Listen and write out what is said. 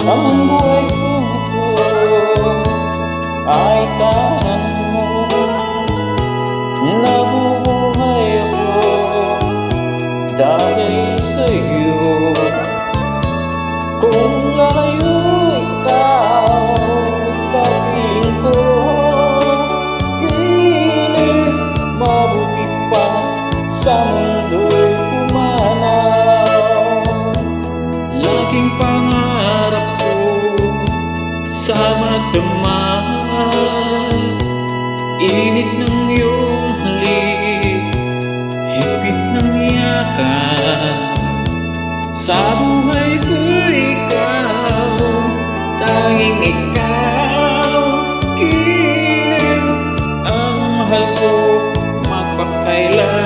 Ang buhay ko ay tangan mo. Nabubuhay ako dahil sa'yo. Kung layo ikaw sa piling ko, piling mabuti pa sa mundo'y pumanaw. Laging pangarap ko sa magdamag, init ng iyong halik, higpit ng yakap. Sa buhay ko ikaw, tanging ikaw, kiling ang mahal ko magpakailan.